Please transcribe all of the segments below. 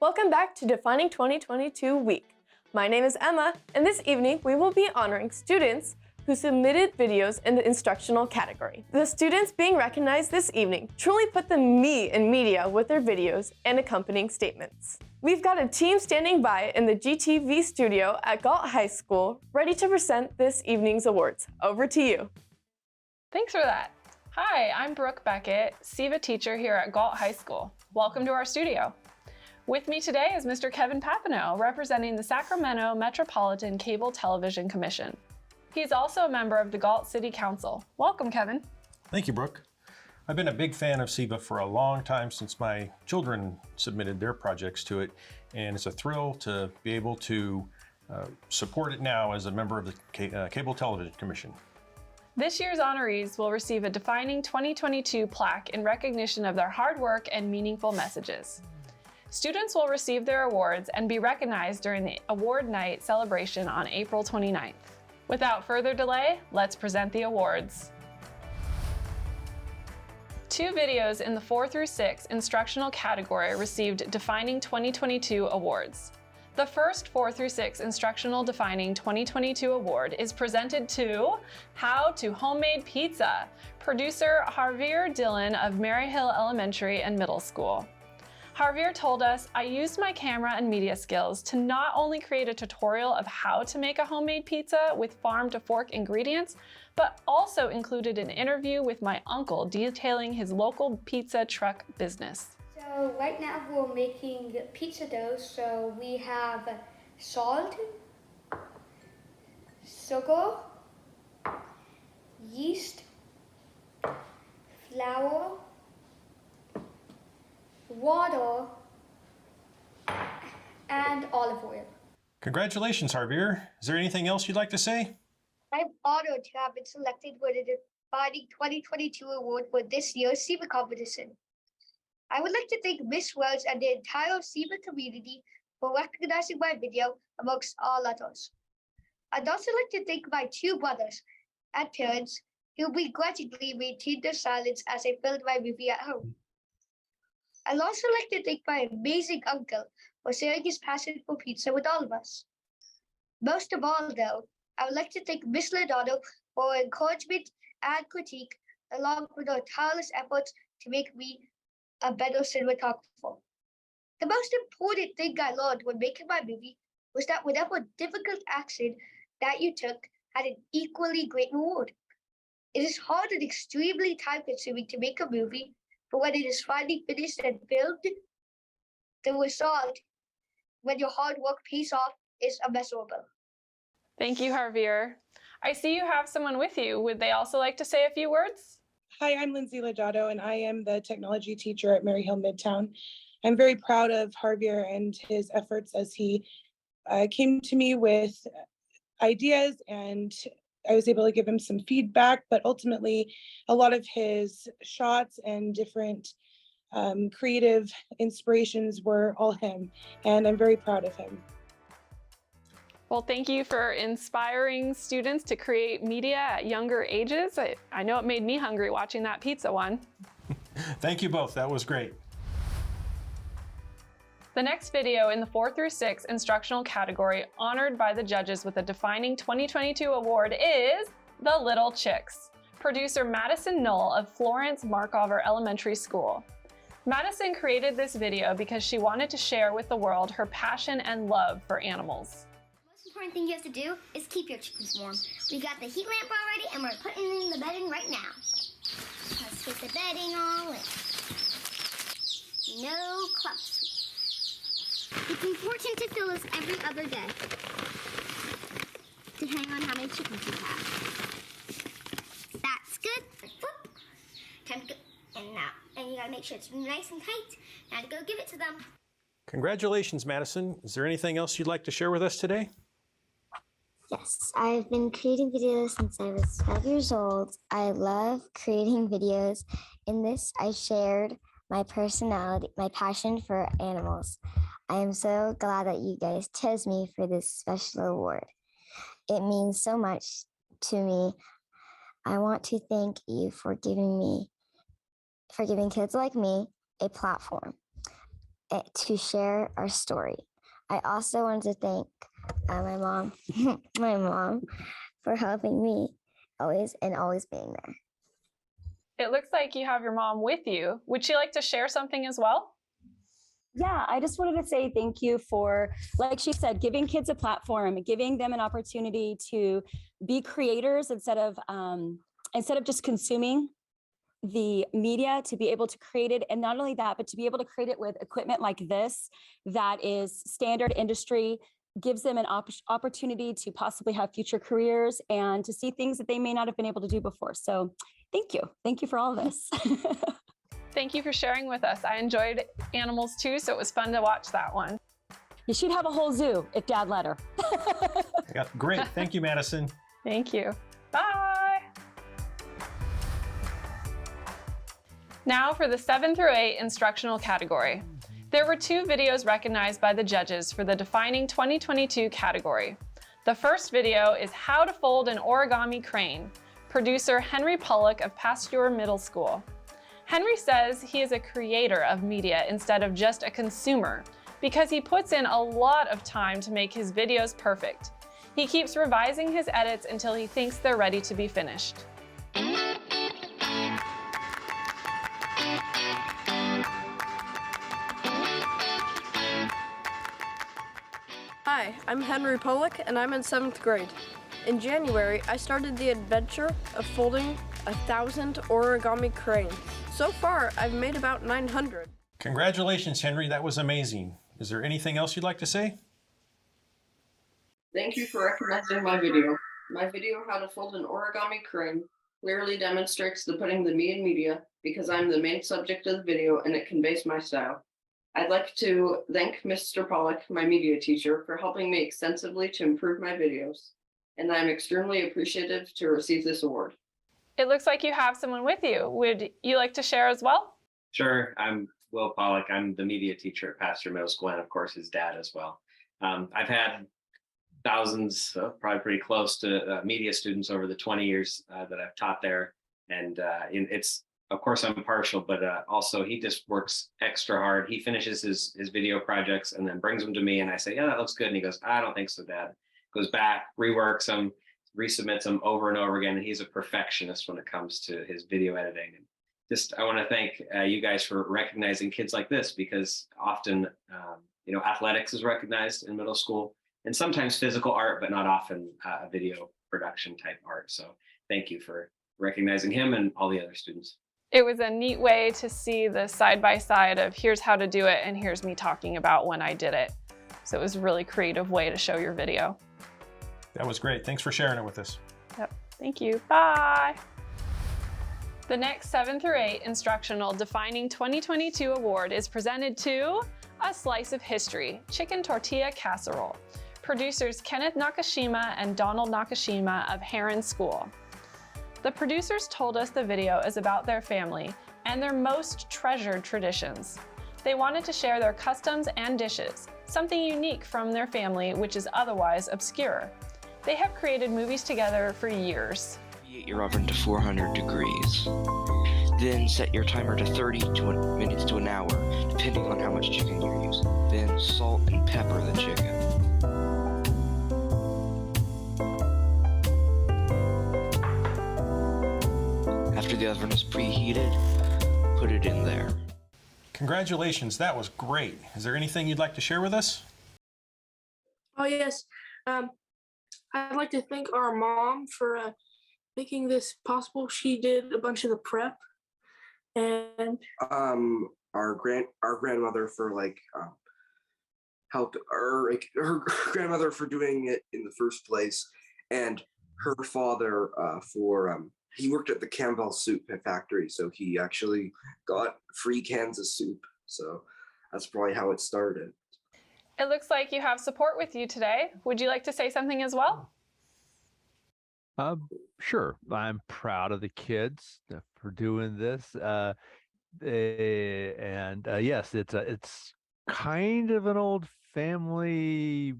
Welcome back to Defining 2022 Week. My name is Emma, and this evening we will be honoring students who submitted videos in the instructional category. The students being recognized this evening truly put the me in media with their videos and accompanying statements. We've got a team standing by in the GTV studio at Galt High School, ready to present this evening's awards. Over to you. Thanks for that. Hi, I'm Brooke Beckett, SEVA teacher here at Galt High School. Welcome to our studio. With me today is Mr. Kevin Papineau, representing the Sacramento Metropolitan Cable Television Commission. He's also a member of the Galt City Council. Welcome, Kevin. Thank you, Brooke. I've been a big fan of SEVA for a long time, since my children submitted their projects to it, and it's a thrill to be able to support it now as a member of the Cable Television Commission. This year's honorees will receive a Defining 2022 plaque in recognition of their hard work and meaningful messages. Students will receive their awards and be recognized during the award night celebration on April 29th. Without further delay, let's present the awards. 2 videos in the 4 through 6 instructional category received Defining 2022 awards. The first 4 through 6 instructional Defining 2022 award is presented to How to Homemade Pizza, producer Javier Dillon of Maryhill Elementary and Middle School. Javier told us, I used my camera and media skills to not only create a tutorial of how to make a homemade pizza with farm-to-fork ingredients, but also included an interview with my uncle detailing his local pizza truck business. So right now we're making pizza dough. So we have salt, sugar, yeast, flour, water, and olive oil. Congratulations, Javier. Is there anything else you'd like to say? I'm honored to have been selected for the Defining 2022 award for this year's SEVA competition. I would like to thank Miss Wells and the entire SEVA community for recognizing my video amongst all others. I'd also like to thank my 2 brothers and parents who begrudgingly maintained their silence as I filmed my movie at home. I'd also like to thank my amazing uncle for sharing his passion for pizza with all of us. Most of all, though, I would like to thank Miss Leonardo for her encouragement and critique, along with her tireless efforts to make me a better cinematographer. The most important thing I learned when making my movie was that whatever difficult action that you took had an equally great reward. It is hard and extremely time-consuming to make a movie, but when it is finally finished and filmed, the result, when your hard work pays off, is immeasurable. Thank you, Javier. I see you have someone with you. Would they also like to say a few words? Hi, I'm Lindsay Legato, and I am the technology teacher at Maryhill Midtown. I'm very proud of Javier and his efforts as he came to me with ideas, and I was able to give him some feedback, but ultimately a lot of his shots and different creative inspirations were all him, and I'm very proud of him. Well, thank you for inspiring students to create media at younger ages. I know it made me hungry watching that pizza one. Thank you both. That was great. The next video in the 4 through 6 instructional category honored by the judges with a Defining 2022 award is The Little Chicks, producer Madison Knoll of Florence Markover Elementary School. Madison created this video because she wanted to share with the world her passion and love for animals. The most important thing you have to do is keep your chickens warm. We got the heat lamp already and we're putting in the bedding right now. Let's get the bedding all in. No clumps. It's important to fill this every other day, depending on how many chickens you have. That's good. Whoop. Time to go. And now, and you gotta make sure it's nice and tight. Now to go give it to them. Congratulations, Madison. Is there anything else you'd like to share with us today? Yes, I've been creating videos since I was 5 years old. I love creating videos. In this, I shared my personality, my passion for animals. I am so glad that you guys chose me for this special award. It means so much to me. I want to thank you for giving kids like me a platform. to share our story. I also wanted to thank my mom, my mom, for helping me always being there. It looks like you have your mom with you. Would she like to share something as well? Yeah, I just wanted to say thank you for, like she said, giving kids a platform, giving them an opportunity to be creators instead of just consuming the media, to be able to create it. And not only that, but to be able to create it with equipment like this, that is standard industry, gives them an opportunity to possibly have future careers and to see things that they may not have been able to do before. So thank you. Thank you for all of this. Thank you for sharing with us. I enjoyed animals too, so it was fun to watch that one. You should have a whole zoo if Dad let her. Yeah, great. Thank you, Madison. Thank you. Bye. Now for the 7 through 8 instructional category. There were 2 videos recognized by the judges for the Defining 2022 category. The first video is How to Fold an Origami Crane, producer Henry Pollock of Pasteur Middle School. Henry says he is a creator of media instead of just a consumer because he puts in a lot of time to make his videos perfect. He keeps revising his edits until he thinks they're ready to be finished. Hi, I'm Henry Pollock and I'm in 7th grade. In January, I started the adventure of folding 1,000 origami cranes. So far, I've made about 900. Congratulations, Henry. That was amazing. Is there anything else you'd like to say? Thank you for recognizing my video. My video, How to Fold an Origami Crane, clearly demonstrates the putting the me in media because I'm the main subject of the video and it conveys my style. I'd like to thank Mr. Pollock, my media teacher, for helping me extensively to improve my videos. And I'm extremely appreciative to receive this award. It looks like you have someone with you. Would you like to share as well? Sure. I'm Will Pollock. I'm the media teacher at Pasteur Middle School and, of course, his dad as well. I've had thousands, probably pretty close to media students over the 20 years that I've taught there. And it's, of course, I'm partial, but also he just works extra hard. He finishes his video projects and then brings them to me and I say, yeah, that looks good. And he goes, I don't think so, Dad. Goes back, reworks them, resubmits them over and over again. And he's a perfectionist when it comes to his video editing. And just, I want to thank you guys for recognizing kids like this because often, athletics is recognized in middle school and sometimes physical art, but not often video production type art. So thank you for recognizing him and all the other students. It was a neat way to see the side-by-side of here's how to do it and here's me talking about when I did it. So it was a really creative way to show your video. That was great. Thanks for sharing it with us. Yep. Thank you. Bye. The next 7 through 8 instructional Defining 2022 award is presented to A Slice of History, Chicken Tortilla Casserole. Producers Kenneth Nakashima and Donald Nakashima of Heron School. The producers told us the video is about their family and their most treasured traditions. They wanted to share their customs and dishes, something unique from their family which is otherwise obscure. They have created movies together for years. Heat your oven to 400 degrees. Then set your timer to 30 minutes to an hour, depending on how much chicken you're using. Then salt and pepper the chicken. After the oven is preheated, put it in there. Congratulations. That was great. Is there anything you'd like to share with us? Oh, yes. I'd like to thank our mom for making this possible. She did a bunch of the prep. And our grandmother for helped her grandmother for doing it in the first place, and her father for he worked at the Campbell soup factory, so he actually got free cans of soup. So that's probably how it started. It looks like you have support with you today. Would you like to say something as well? Sure. I'm proud of the kids for doing this. Yes, it's kind of an old family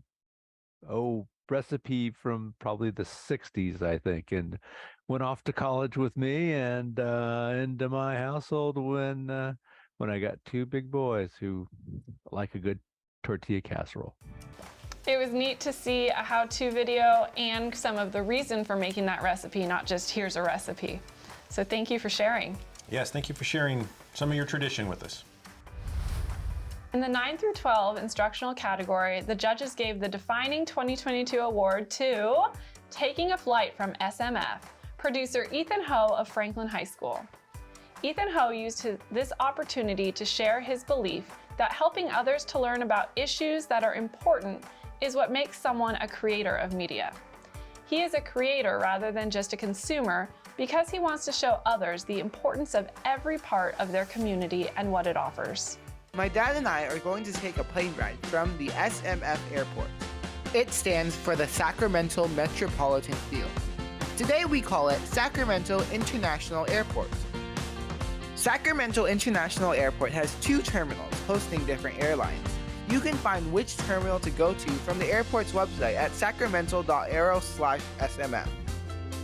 recipe from probably the 60s, I think, and went off to college with me and into my household when I got two big boys who like a good tortilla casserole. It was neat to see a how-to video and some of the reason for making that recipe, not just here's a recipe. So thank you for sharing. Yes, thank you for sharing some of your tradition with us. In the 9 through 12 instructional category, the judges gave the Defining 2022 award to Taking a Flight from SMF, producer Ethan Ho of Franklin High School. Ethan Ho used this opportunity to share his belief that helping others to learn about issues that are important is what makes someone a creator of media. He is a creator rather than just a consumer because he wants to show others the importance of every part of their community and what it offers. My dad and I are going to take a plane ride from the SMF airport. It stands for the Sacramento Metropolitan Field. Today we call it Sacramento International Airport. Sacramento International Airport has 2 terminals hosting different airlines. You can find which terminal to go to from the airport's website at sacramento.aero/SMF.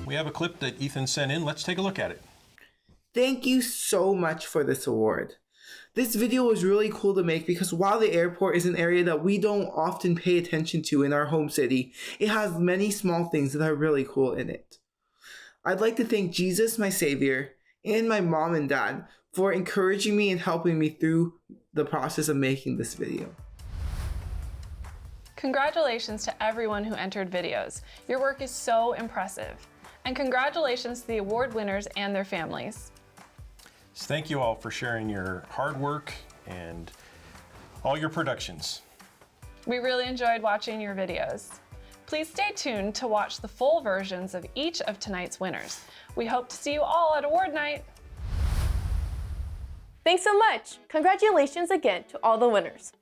We have a clip that Ethan sent in. Let's take a look at it. Thank you so much for this award. This video was really cool to make because while the airport is an area that we don't often pay attention to in our home city, it has many small things that are really cool in it. I'd like to thank Jesus, my Savior, and my mom and dad for encouraging me and helping me through the process of making this video. Congratulations to everyone who entered videos. Your work is so impressive. And congratulations to the award winners and their families. So thank you all for sharing your hard work and all your productions. We really enjoyed watching your videos. Please stay tuned to watch the full versions of each of tonight's winners. We hope to see you all at award night. Thanks so much! Congratulations again to all the winners.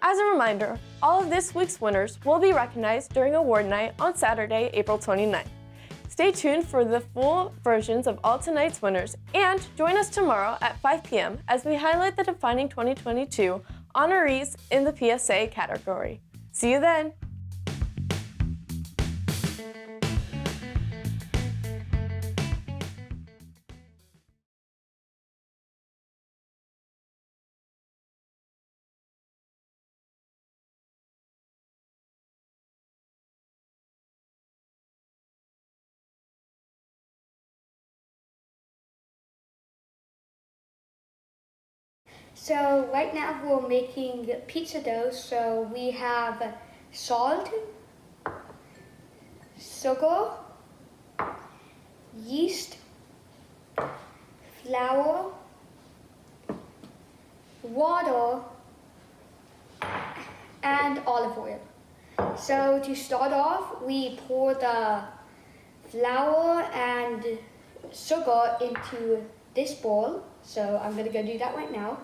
As a reminder, all of this week's winners will be recognized during award night on Saturday, April 29th. Stay tuned for the full versions of all tonight's winners and join us tomorrow at 5 p.m. as we highlight the Defining 2022 honorees in the PSA category. See you then! So right now we're making pizza dough. So we have salt, sugar, yeast, flour, water, and olive oil. So to start off, we pour the flour and sugar into this bowl. So I'm gonna go do that right now.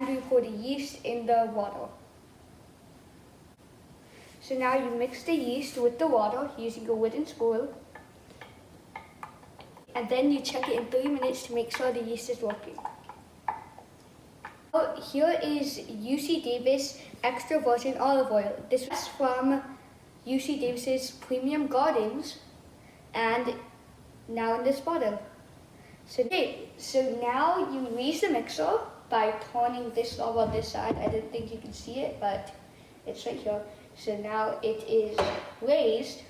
We pour the yeast in the water. So now you mix the yeast with the water using a wooden spoon. And then you check it in 3 minutes to make sure the yeast is working. Here is UC Davis extra virgin olive oil. This is from UC Davis's Premium Gardens and now in this bottle. So now you raise the mixer by turning this knob on this side. I didn't think you can see it, but it's right here. So now it is raised,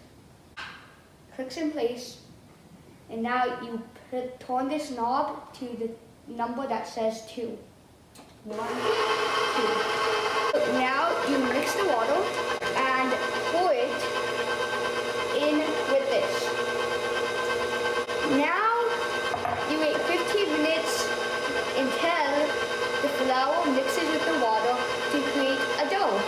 clicks in place, and now you turn this knob to the number that says 2. 1, 2. Now you mix the water and pour it in with this. Now you wait 15 minutes until the flour mixes with the water to create a dough.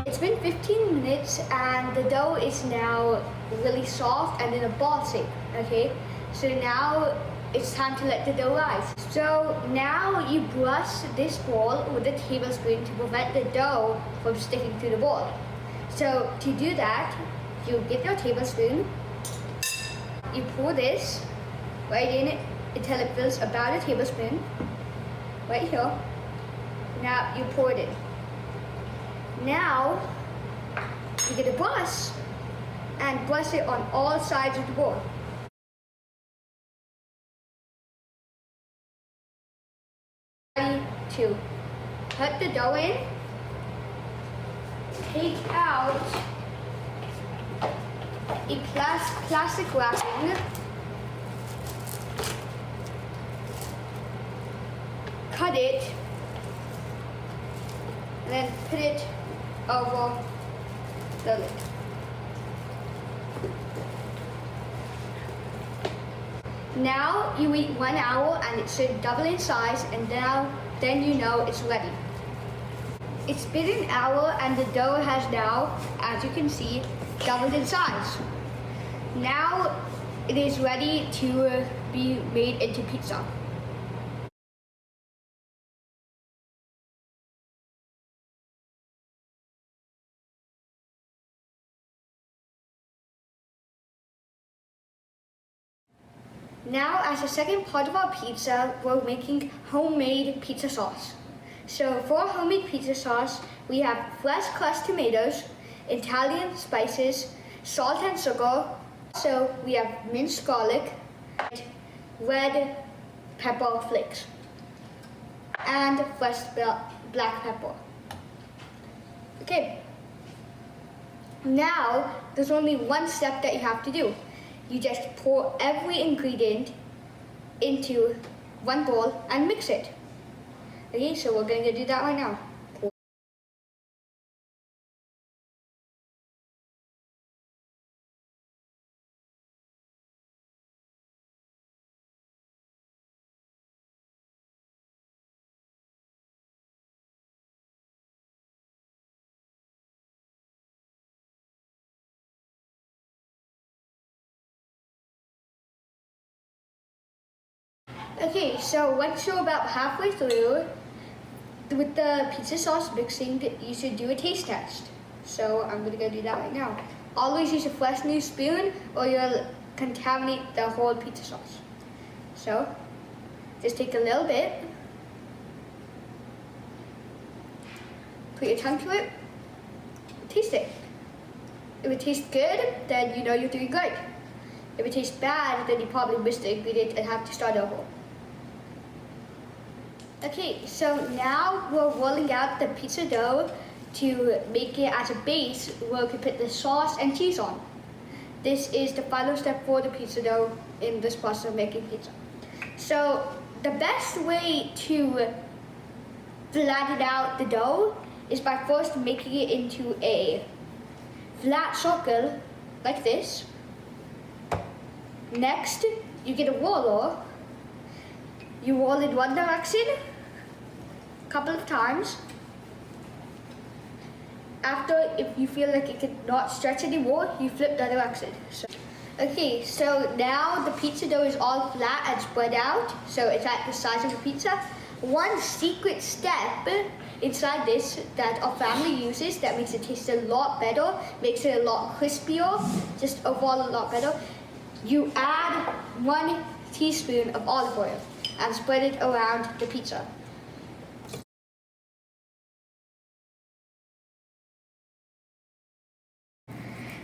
It's been 15 minutes and the dough is now really soft and in a ball shape, okay? So now it's time to let the dough rise. So now you brush this ball with a tablespoon to prevent the dough from sticking to the ball. So to do that, you get your tablespoon, you pour this right in it until it fills about a tablespoon, right here. Now you pour it in. Now you get a brush and brush it on all sides of the board. Ready to put the dough in, take out a plastic wrapping, cut it, and then put it over the lid. Now you wait 1 hour and it should double in size, and then you know it's ready. It's been an hour and the dough has now, as you can see, doubled in size. Now it is ready to be made into pizza. Now, as a second part of our pizza, we're making homemade pizza sauce. So for homemade pizza sauce, we have fresh crushed tomatoes, Italian spices, salt and sugar. So we have minced garlic, red pepper flakes, and fresh black pepper. Okay. Now, there's only one step that you have to do. You just pour every ingredient into one bowl and mix it. Okay, so we're going to do that right now. Okay, so once you're about halfway through with the pizza sauce mixing, you should do a taste test. So I'm gonna go do that right now. Always use a fresh new spoon or you'll contaminate the whole pizza sauce. So just take a little bit, put your tongue to it, taste it. If it tastes good, then you know you're doing good. If it tastes bad, then you probably missed the ingredient and have to start over. Okay, so now we're rolling out the pizza dough to make it as a base where we can put the sauce and cheese on. This is the final step for the pizza dough in this process of making pizza. So the best way to flatten out the dough is by first making it into a flat circle like this. Next, you get a roller. You roll in one direction a couple of times. After, if you feel like it cannot stretch anymore, you flip the direction. Okay, so now the pizza dough is all flat and spread out, so it's at the size of a pizza. One secret step inside this that our family uses that makes it taste a lot better, makes it a lot crispier, just overall a lot better. You add 1 teaspoon of olive oil and spread it around the pizza.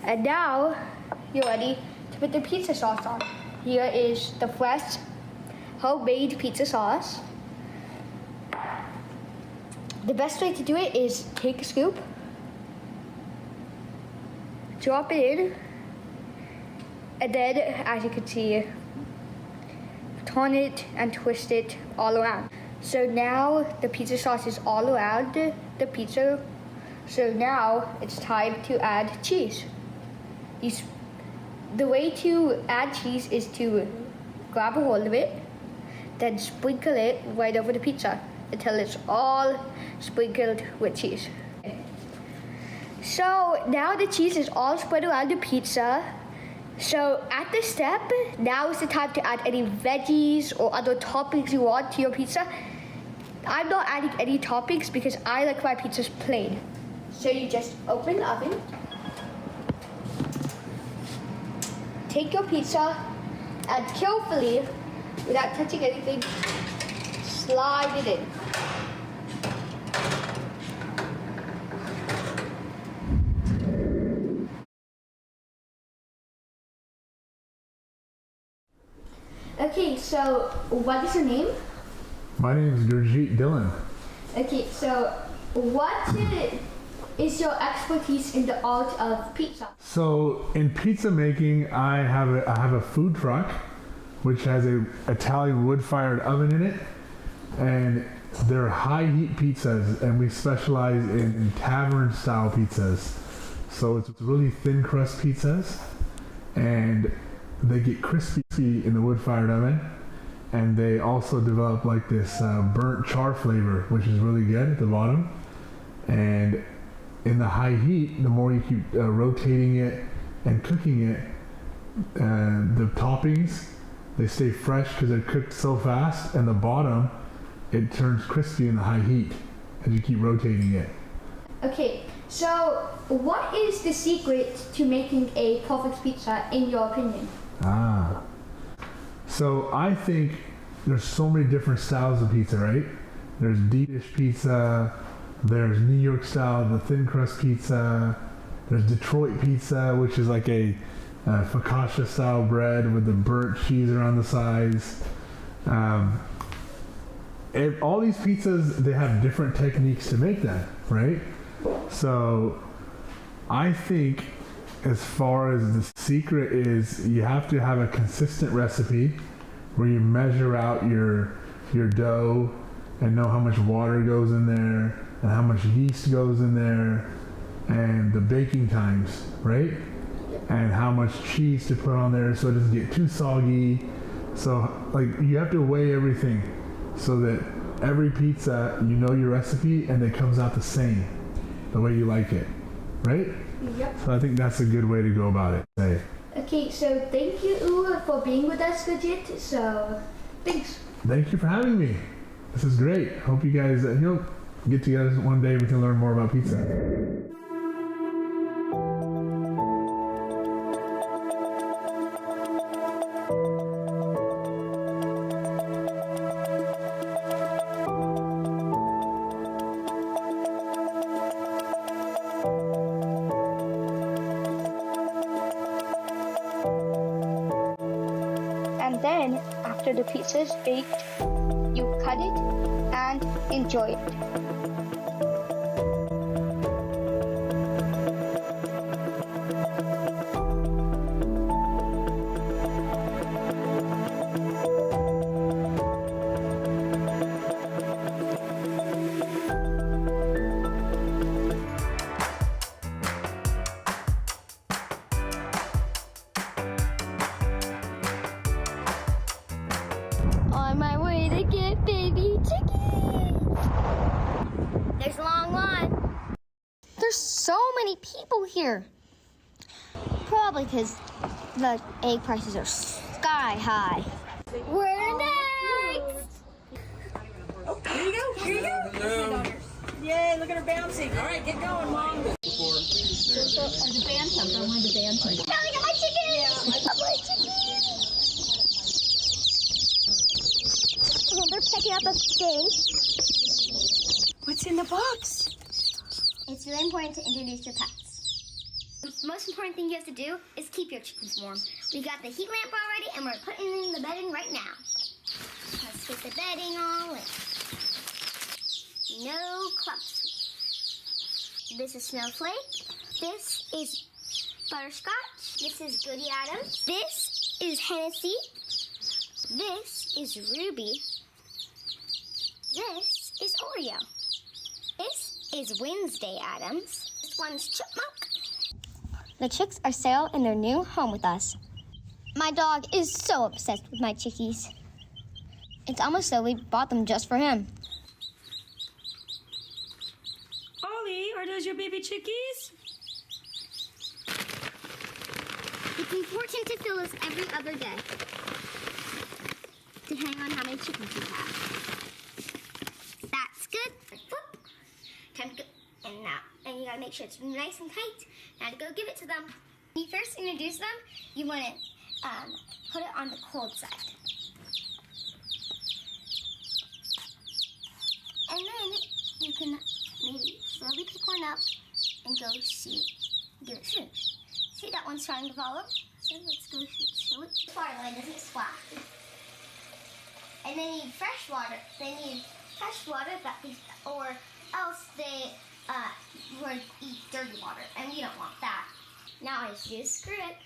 And now you're ready to put the pizza sauce on. Here is the fresh homemade pizza sauce. The best way to do it is take a scoop, drop it in, and then, as you can see, turn it and twist it all around. So now the pizza sauce is all around the pizza. So now it's time to add cheese. The way to add cheese is to grab a hold of it, then sprinkle it right over the pizza until it's all sprinkled with cheese. So now the cheese is all spread around the pizza. So at this step, now is the time to add any veggies or other toppings you want to your pizza. I'm not adding any toppings because I like my pizzas plain. So you just open the oven, take your pizza, and carefully, without touching anything, slide it in. Okay, so what is your name? My name is Gurjeet Dillon. Okay, so what is your expertise in the art of pizza? So in pizza making, I have a food truck, which has a Italian wood-fired oven in it, and they're high heat pizzas, and we specialize in tavern style pizzas. So it's really thin crust pizzas, and they get crispy in the wood-fired oven, and they also develop like this burnt char flavor, which is really good at the bottom. And in the high heat, the more you keep rotating it and cooking it, the toppings, they stay fresh because they're cooked so fast, and the bottom, it turns crispy in the high heat as you keep rotating it. Okay, so what is the secret to making a perfect pizza in your opinion? So I think there's so many different styles of pizza, right? There's deep dish pizza, there's New York style, the thin crust pizza, there's Detroit pizza, which is like a focaccia style bread with the burnt cheese around the sides. All these pizzas, they have different techniques to make them, right? So I think as far as the secret is, you have to have a consistent recipe where you measure out your dough and know how much water goes in there and how much yeast goes in there and the baking times, right? And how much cheese to put on there so it doesn't get too soggy. So like you have to weigh everything so that every pizza, you know your recipe and it comes out the same, the way you like it, right? Yep. So I think that's a good way to go about it. Hey. Okay, so thank you for being with us, Gurjeet. So thanks. Thank you for having me. This is great. Hope you guys get together one day. We can learn more about pizza. And then, after the pizza is baked, you cut it and enjoy it. On my way to get baby chickens. There's a long line. There's so many people here. Probably because the egg prices are sky high. We're next. Oh, here you go. Here you go. Yay, look at her bouncing. All right, get going, Mom. The bantam. I wanted the bantam. Tell me to my chickens. Yeah, I love my chickens. Oh, they're picking up a thing. What's in the box? It's really important to introduce your pets. The most important thing you have to do is keep your chickens warm. We got the heat lamp already, and we're putting in the bedding right now. Let's get the bedding all in. No clumps. This is Snowflake. This is Butterscotch. This is Goody Adams. This is Hennessy. This is Ruby. This is Oreo. This is Wednesday Adams. This one's Chipmunk. The chicks are settled in their new home with us. My dog is so obsessed with my chickies. It's almost so we bought them just for him. Ollie, are those your baby chickies? It's important to fill this every other day, depending on how many chickens you have. That's good. Whoop. Time to go. And now. and you gotta make sure it's nice and tight, and go give it to them. When you first introduce them, you wanna put it on the cold side. And then you can maybe slowly pick one up and go give it food. See, that one's trying to follow, so let's go show it. Water line doesn't splash. And they need fresh water. Or else they would eat dirty water, and we don't want that. Now I just screw it.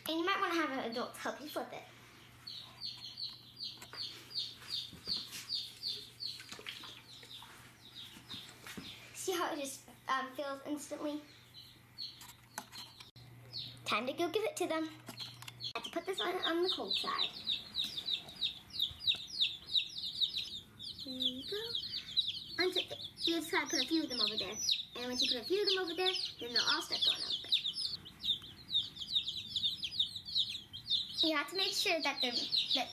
And you might want to have an adult help you flip it. See how it just fills instantly? Time to go give it to them. I have to put this on the cold side. There you go. You just gotta put a few of them over there. And once you put a few of them over there, then they'll all start going over there. You have to make sure that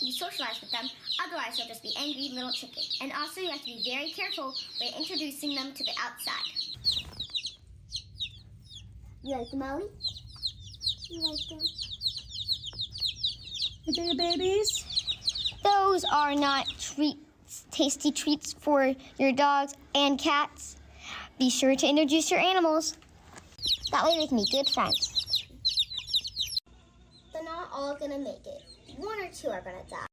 you socialize with them, otherwise they'll just be angry little chickens. And also you have to be very careful when introducing them to the outside. You like them, Ellie? You like them? Are they your babies? Those are not treats, tasty treats for your dogs and cats. Be sure to introduce your animals. That way they can be good friends. They're not all gonna make it. 1 or 2 are gonna die.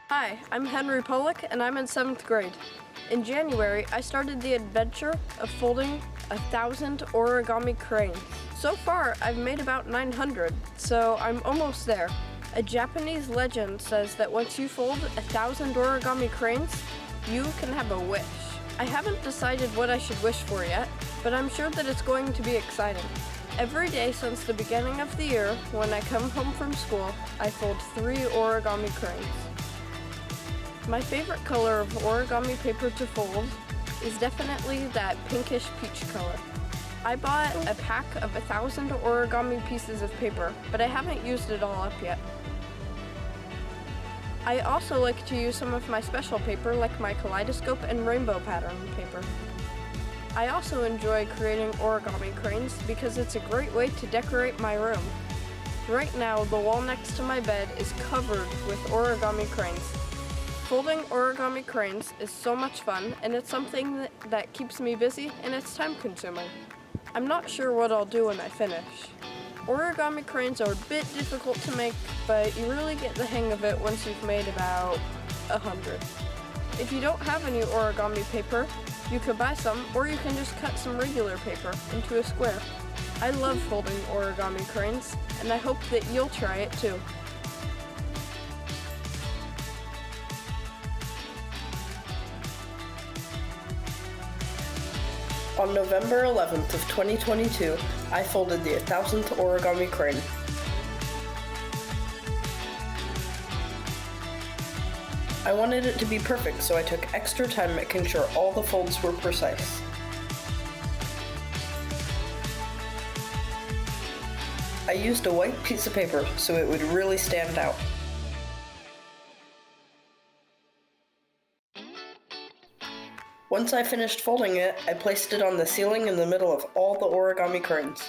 Hi, I'm Henry Pollock, and I'm in 7th grade. In January, I started the adventure of folding 1,000 origami cranes. So far, I've made about 900, so I'm almost there. A Japanese legend says that once you fold 1,000 origami cranes, you can have a wish. I haven't decided what I should wish for yet, but I'm sure that it's going to be exciting. Every day since the beginning of the year, when I come home from school, I fold 3 origami cranes. My favorite color of origami paper to fold is definitely that pinkish peach color. I bought a pack of 1,000 origami pieces of paper, but I haven't used it all up yet. I also like to use some of my special paper like my kaleidoscope and rainbow pattern paper. I also enjoy creating origami cranes because it's a great way to decorate my room. Right now, the wall next to my bed is covered with origami cranes. Folding origami cranes is so much fun, and it's something that keeps me busy and it's time consuming. I'm not sure what I'll do when I finish. Origami cranes are a bit difficult to make, but you really get the hang of it once you've made about 100. If you don't have any origami paper, you could buy some, or you can just cut some regular paper into a square. I love folding origami cranes, and I hope that you'll try it too. On November 11th of 2022, I folded the 1,000th origami crane. I wanted it to be perfect, so I took extra time making sure all the folds were precise. I used a white piece of paper so it would really stand out. Once I finished folding it, I placed it on the ceiling in the middle of all the origami cranes.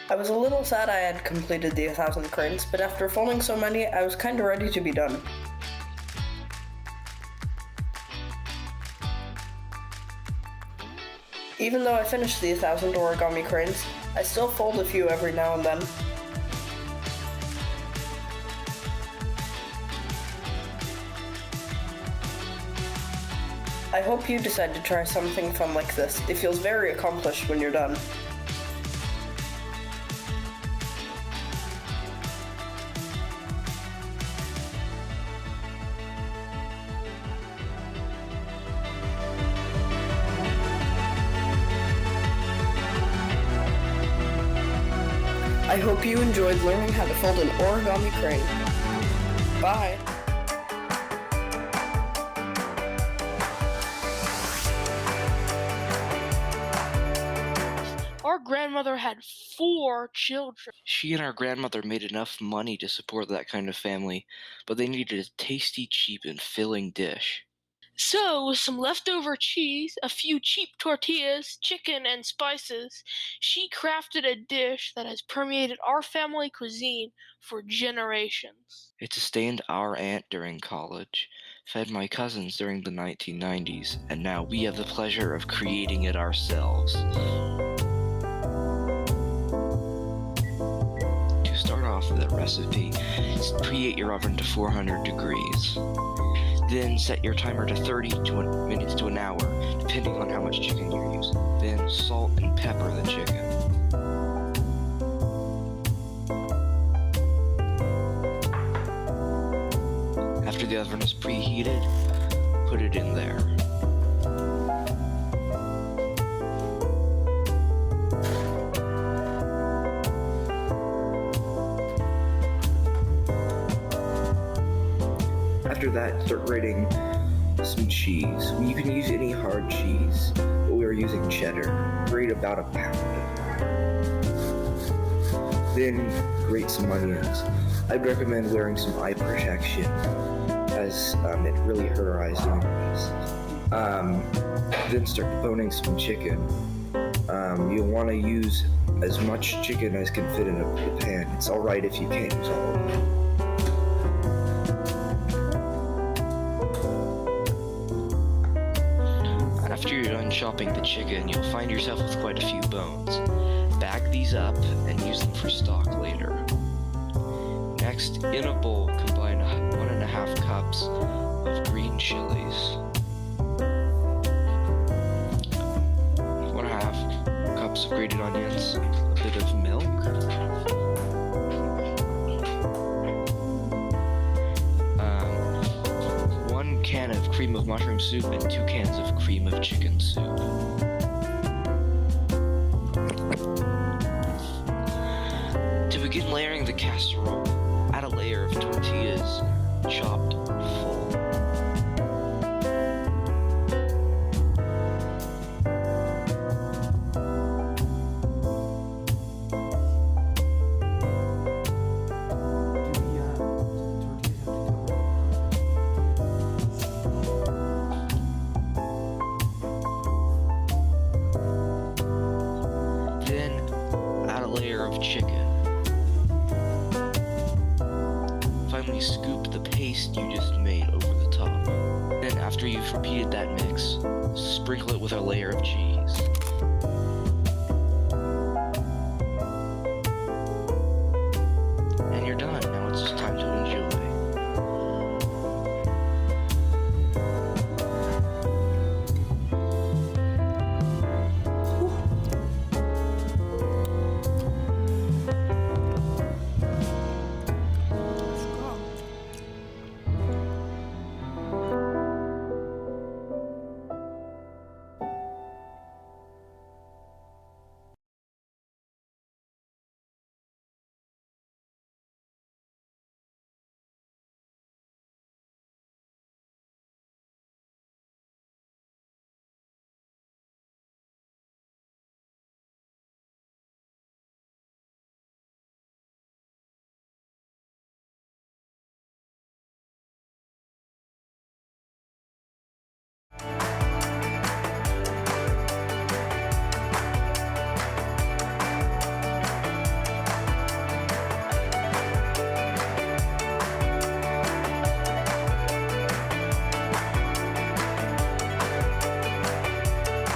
I was a little sad I had completed the 1,000 cranes, but after folding so many, I was kinda ready to be done. Even though I finished the 1,000 origami cranes, I still fold a few every now and then. I hope you decide to try something fun like this. It feels very accomplished when you're done. I hope you enjoyed learning how to fold an origami crane. Bye! Our grandmother had 4 children. She and our grandmother made enough money to support that kind of family, but they needed a tasty, cheap, and filling dish. So, with some leftover cheese, a few cheap tortillas, chicken, and spices, she crafted a dish that has permeated our family cuisine for generations. It sustained our aunt during college, fed my cousins during the 1990s, and now we have the pleasure of creating it ourselves. To start off the recipe, preheat your oven to 400 degrees. Then set your timer to 30 minutes to an hour, depending on how much chicken you're using. Then salt and pepper the chicken. After the oven is preheated, put it in there. After that, start grating some cheese. You can use any hard cheese, but we are using cheddar. Grate about a pound. Then grate some onions. I'd recommend wearing some eye protection, as it really hurt our eyes doing this. Then start boning some chicken. You'll want to use as much chicken as can fit in a pan. It's alright if you can't use all of it. After you're done chopping the chicken, you'll find yourself with quite a few bones. Bag these up and use them for stock later. Next, in a bowl, combine 1.5 cups of green chilies, 1.5 cups of grated onions, a bit of milk, can of cream of mushroom soup and 2 cans of cream of chicken soup. To begin layering the casserole, add a layer of tortillas, chopped full. Scoop the paste you just made over the top. Then after you've repeated that mix, sprinkle it with a layer of cheese. And you're done. Now it's just time to enjoy.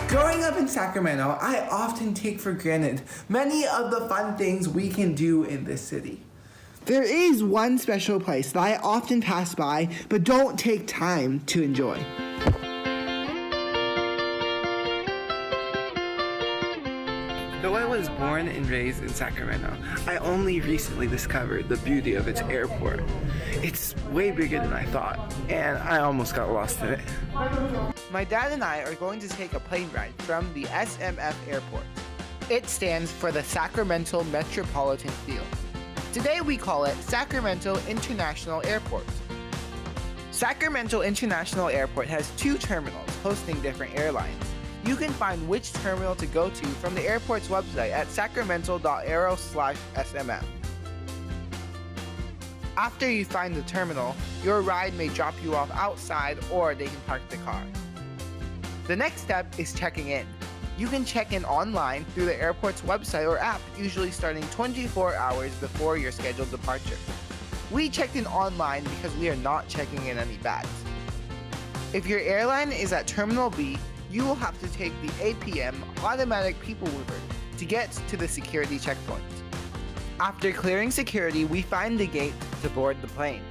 Growing up in Sacramento, I often take for granted many of the fun things we can do in this city. There is one special place that I often pass by but don't take time to enjoy. Though I was born and raised in Sacramento, I only recently discovered the beauty of its airport. It's way bigger than I thought, and I almost got lost in it. My dad and I are going to take a plane ride from the SMF airport. It stands for the Sacramento Metropolitan Field. Today we call it Sacramento International Airport. Sacramento International Airport has 2 terminals hosting different airlines. You can find which terminal to go to from the airport's website at sacramento.aero/SMF. After you find the terminal, your ride may drop you off outside or they can park the car. The next step is checking in. You can check in online through the airport's website or app, usually starting 24 hours before your scheduled departure. We checked in online because we are not checking in any bags. If your airline is at Terminal B, you will have to take the APM automatic people mover to get to the security checkpoint. After clearing security, we find the gate to board the plane.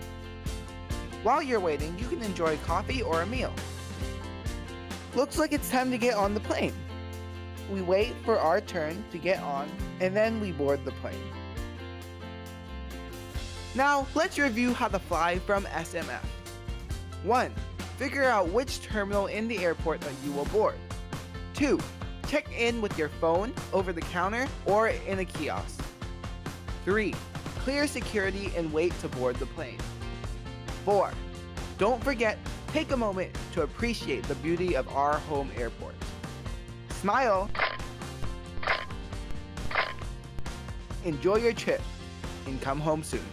While you're waiting, you can enjoy coffee or a meal. Looks like it's time to get on the plane. We wait for our turn to get on, and then we board the plane. Now, let's review how to fly from SMF. 1. Figure out which terminal in the airport that you will board. 2. Check in with your phone, over the counter, or in a kiosk. 3. Clear security and wait to board the plane. 4. Don't forget, take a moment to appreciate the beauty of our home airport. Smile. Enjoy your trip and come home soon.